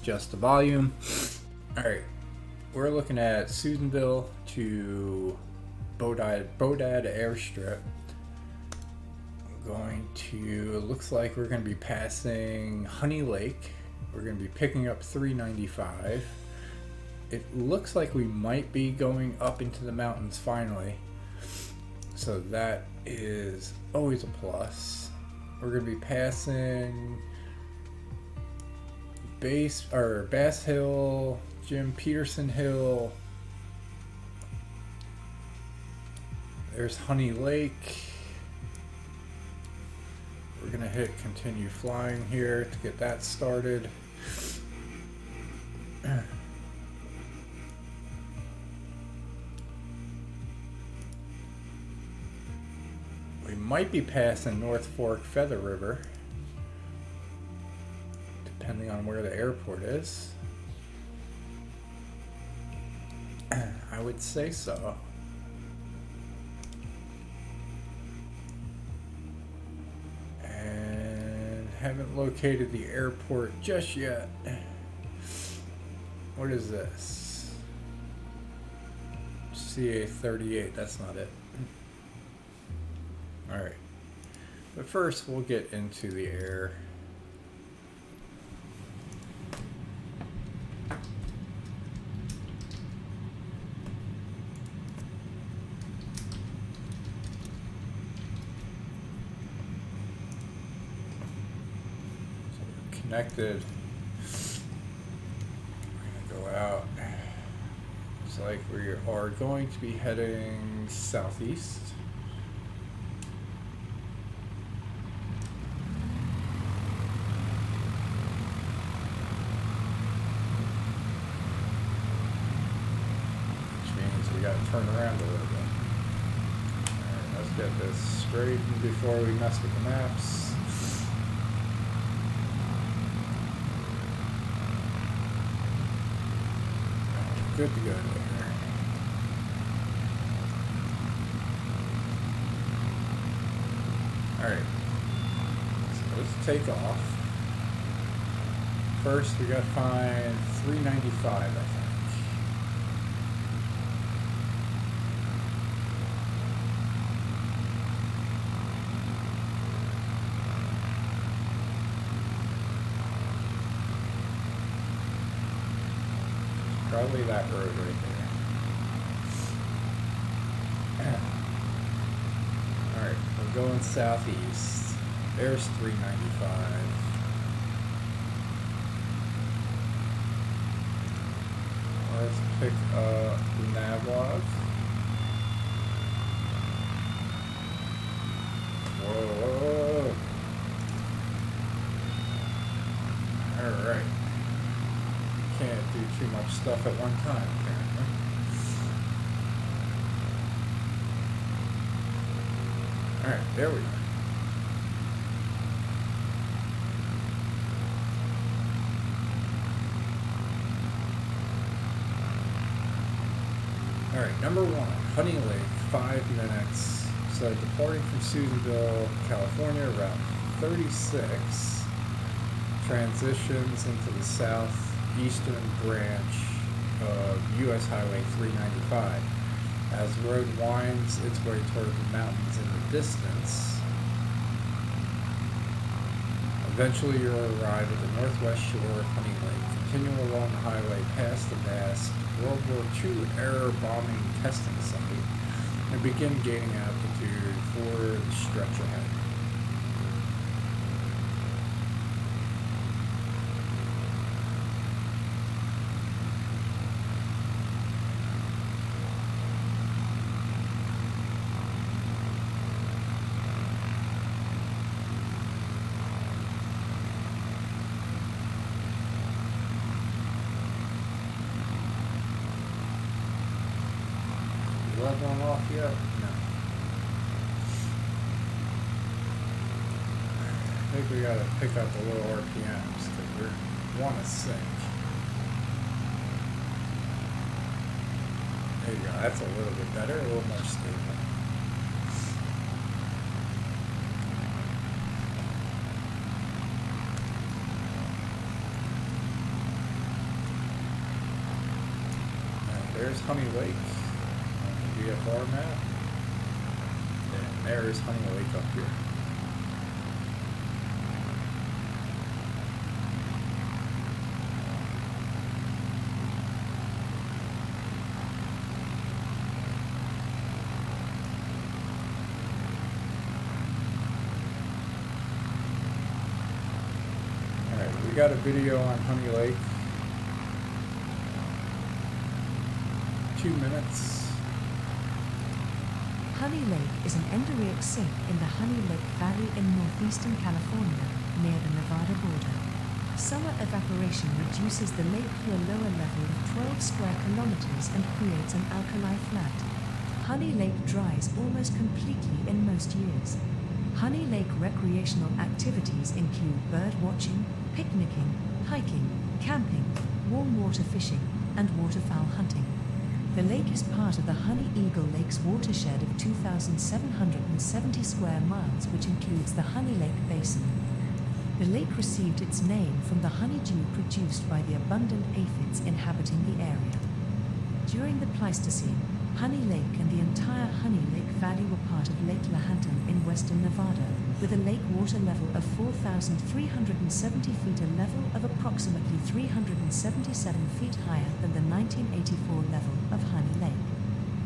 adjust the volume. Alright, we're looking at Susanville to Bodad Airstrip. Looks like we're going to be passing Honey Lake. We're going to be picking up 395. It looks like we might be going up into the mountains finally. So that is always a plus. We're going to be passing Bass Hill, Jim Peterson Hill. There's Honey Lake. We're going to hit continue flying here to get that started. We might be passing North Fork Feather River, depending on where the airport is. I would say so. And haven't located the airport just yet. What is this? CA-38, that's not it. Alright, but first we'll get into the air. So we're connected. We're going to go out. Looks like we are going to be heading southeast. We got to turn around a little bit. Alright, let's get this straight before we mess with the maps. Good to go there. Alright, so let's take off. First, we got to find 395, I think. Probably that road right there. Alright, we're going southeast. There's 395. Let's pick up the Navlog. Whoa. Alright. Can't do too much stuff at one time, apparently. Alright, there we are. Alright, number one, Honey Lake, 5 minutes. So departing from Susanville, California, Route 36, transitions into the southeastern branch of U.S. Highway 395. As the road winds its way toward the mountains in the distance, eventually you'll arrive at the northwest shore of Honey Lake. Continue along the highway past the vast World War II era bombing testing site and begin gaining altitude for the stretch ahead. Leveling off yet? No. I think we gotta pick up a little RPMs because we want to sink. There you go. That's a little bit better, a little more stable. there's Honey Lake on the VFR map. And there's Honey Lake up here. We got a video on Honey Lake. 2 minutes. Honey Lake is an endorheic sink in the Honey Lake Valley in northeastern California, near the Nevada border. Summer evaporation reduces the lake to a lower level of 12 square kilometers and creates an alkali flat. Honey Lake dries almost completely in most years. Honey Lake recreational activities include bird watching, picnicking, hiking, camping, warm water fishing, and waterfowl hunting. The lake is part of the Honey Eagle Lakes watershed of 2,770 square miles, which includes the Honey Lake Basin. The lake received its name from the honeydew produced by the abundant aphids inhabiting the area. During the Pleistocene, Honey Lake and the entire Honey Lake Valley were part of Lake Lahontan in western Nevada, with a lake water level of 4,370 feet, a level of approximately 377 feet higher than the 1984 level of Honey Lake.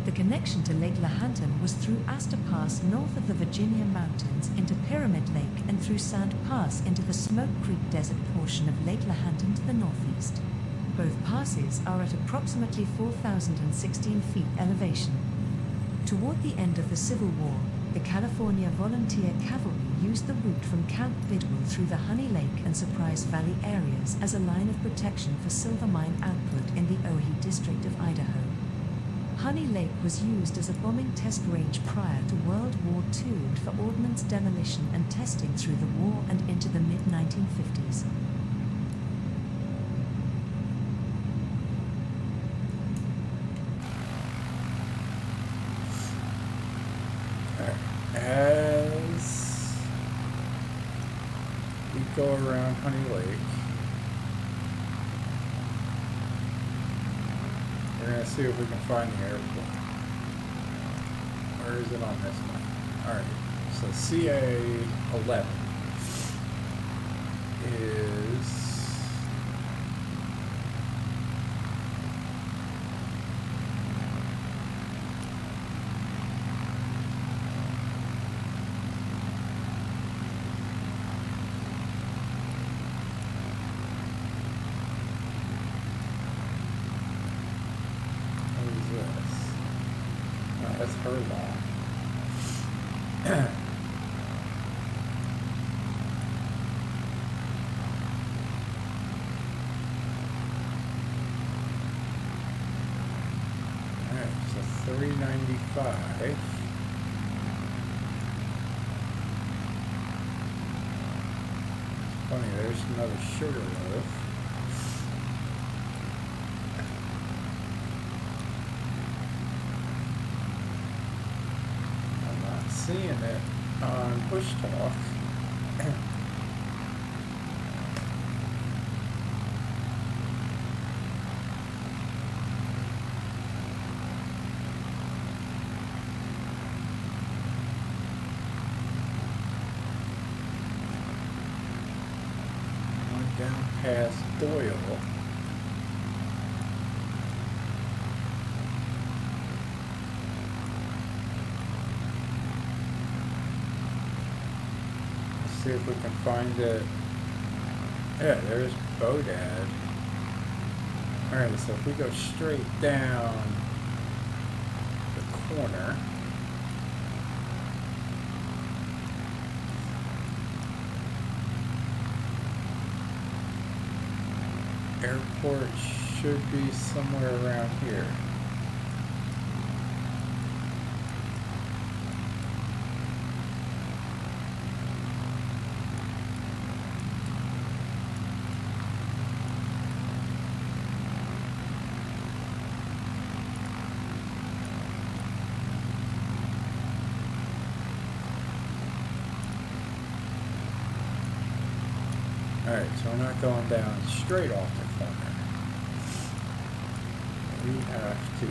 The connection to Lake Lahontan was through Astor Pass north of the Virginia mountains into Pyramid Lake and through Sand Pass into the Smoke Creek Desert portion of Lake Lahontan to the northeast. Both passes are at approximately 4,016 feet elevation. Toward the end of the Civil War, the California Volunteer Cavalry used the route from Camp Bidwell through the Honey Lake and Surprise Valley areas as a line of protection for silver mine output in the Ojai district of Idaho. Honey Lake was used as a bombing test range prior to World War II for ordnance demolition and testing through the war and into the mid-1950s. As we go around Honey Lake, we're going to see if we can find the airport. Where is it on this one? Alright, so CA-11 is that's her law. Alright, so 395. Funny, there's another sugar loaf. Seeing it on Push Talk. Went down past Doyle. See if we can find it. Yeah, there's Bodad. Alright, so if we go straight down the corner, airport should be somewhere around here. Alright, so we're not going down straight off the corner. we have to.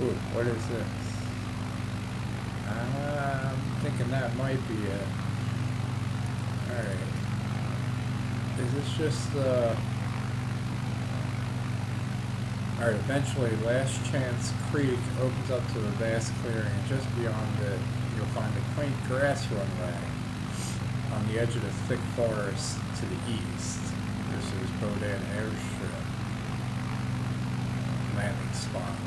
Ooh, what is this? I'm thinking that might be it. Alright. Is this just the... Alright, eventually Last Chance Creek opens up to a vast clearing, and just beyond it you'll find a quaint grass runway on the edge of the thick forest to the east. This is Bodad Airstrip landing spot.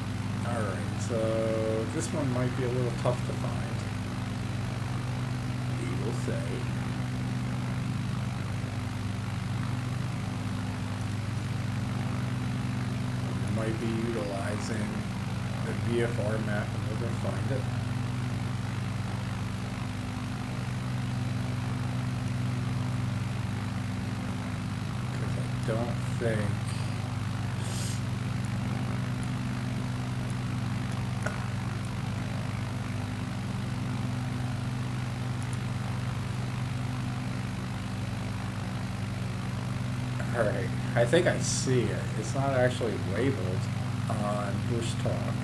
Alright, so this one might be a little tough to find. We will say. We might be utilizing the VFR map in order to find it. Because I don't think... Alright, I think I see it. It's not actually labeled on Bush Talk.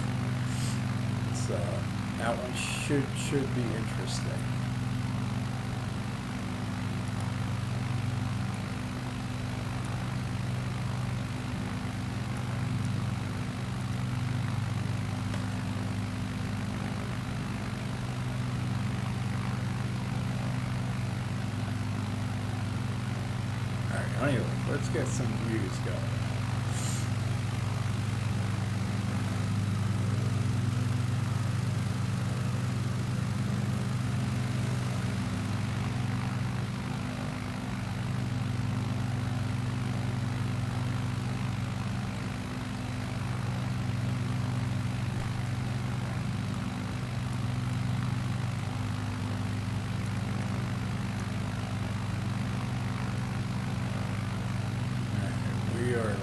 So that one should be interesting. Anyway, let's get some views going. We are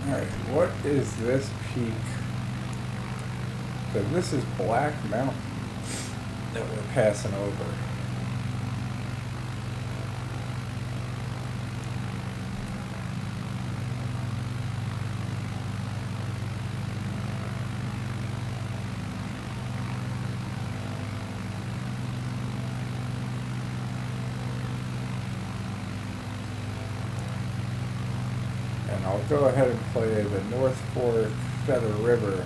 Alright, what is this peak? So this is Black Mountain that we're passing over. And I'll go ahead and play the North Fork Feather River,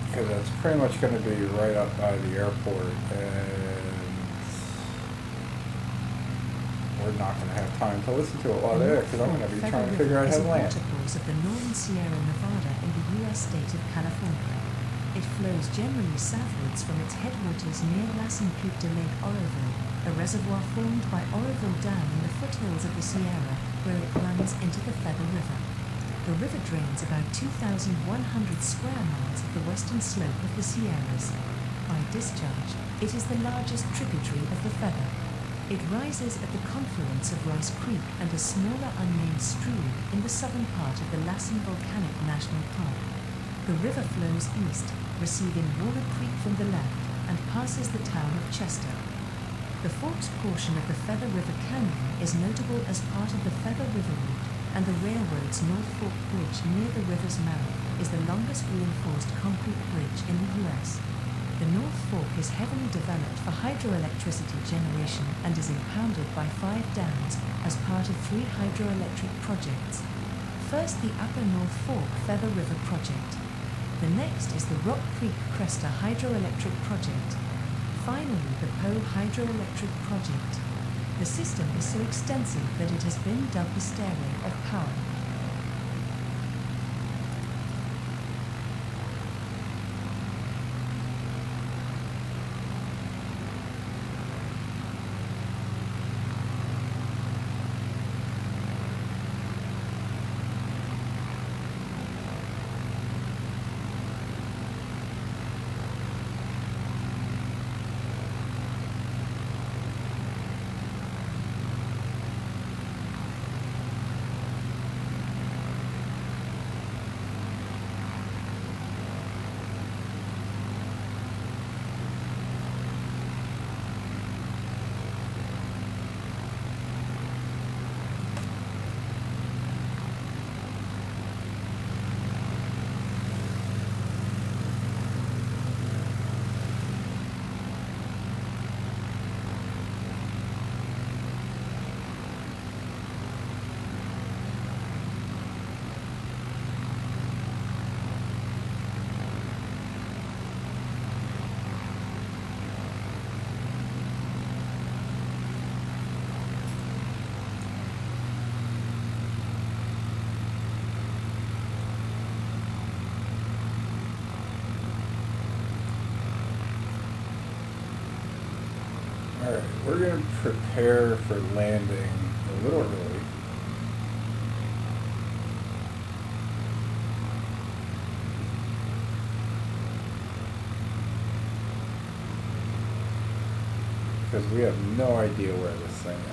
because that's pretty much going to be right up by the airport, and we're not going to have time to listen to a lot of it because I'm going to be trying to figure out how to land. Waterfalls of the northern Sierra Nevada in the U.S. state of California. It flows generally southwards from its headwaters near Lassen Peak to Lake Oroville, a reservoir formed by Oroville Dam in the foothills of the Sierra, where it runs into the Feather River. The river drains about 2,100 square miles of the western slope of the Sierras. By discharge, it is the largest tributary of the Feather. It rises at the confluence of Rice Creek and a smaller unnamed stream in the southern part of the Lassen Volcanic National Park. The river flows east, receiving Walnut Creek from the left, and passes the town of Chester. The Forks portion of the Feather River Canyon is notable as part of the Feather River Route, and the railroad's North Fork Bridge near the river's mouth is the longest reinforced concrete bridge in the U.S. The North Fork is heavily developed for hydroelectricity generation and is impounded by 5 dams as part of 3 hydroelectric projects. First, the Upper North Fork Feather River Project. The next is the Rock Creek Cresta Hydroelectric Project. Finally, the Poe Hydroelectric Project. The system is so extensive that it has been dubbed the Stairway of Power. Alright, we're going to prepare for landing a little early. Because we have no idea where this thing is.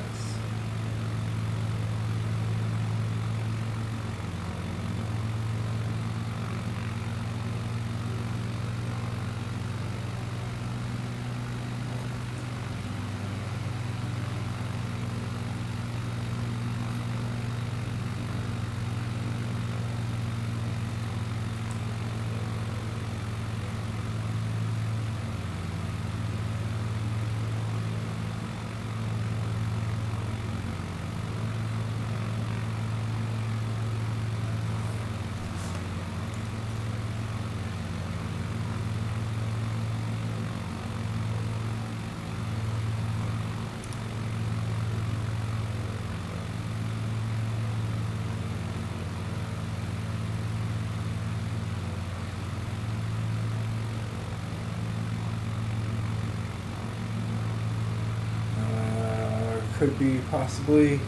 Could be possibly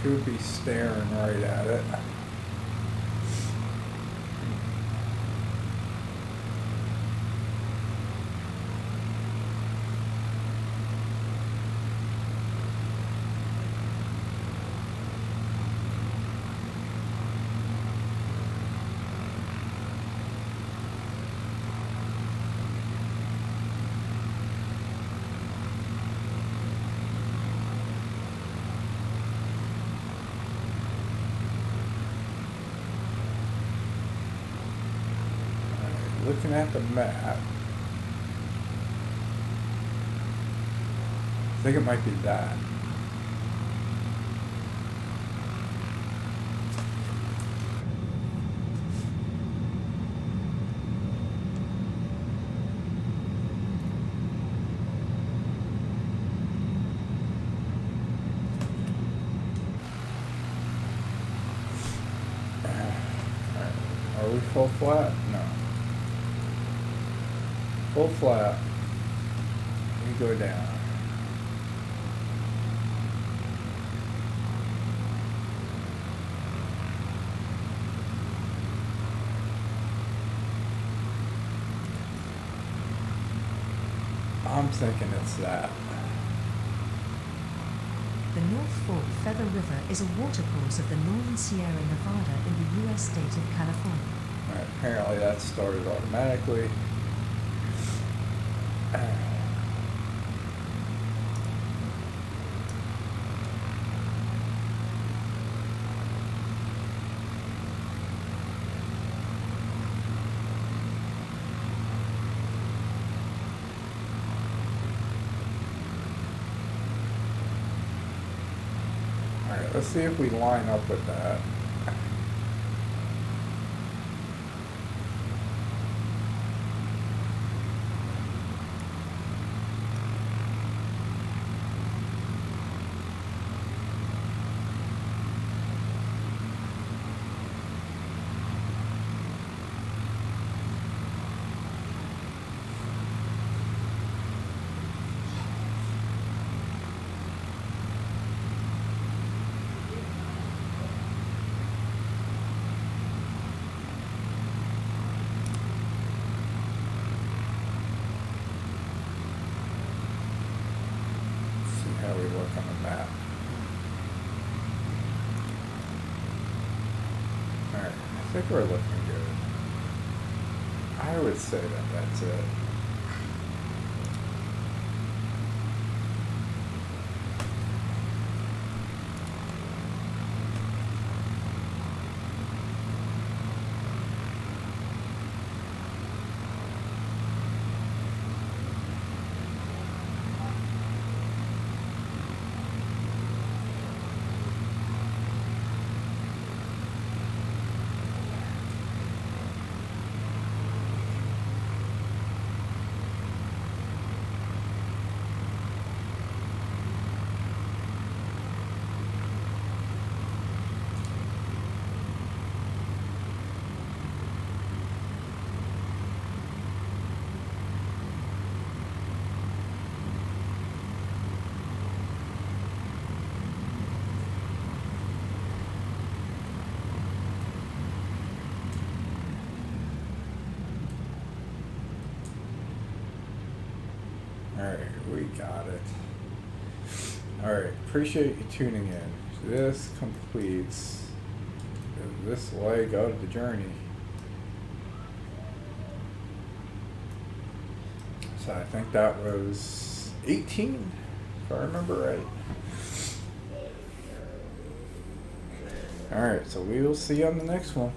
should be staring right at it. looking at the map, I think it might be that. Are we full flat? No. Full flat. We go down. I'm thinking it's that. The North Fork Feather River is a watercourse of the northern Sierra Nevada in the U.S. state of California. Alright, apparently that started automatically. Alright, let's see if we line up with that. How we look on the map. Alright, I think we're looking good. I would say that that's it. Alright, we got it. Alright, appreciate you tuning in. This completes this leg out of the journey. So I think that was 18, if I remember right. Alright, so we will see you on the next one.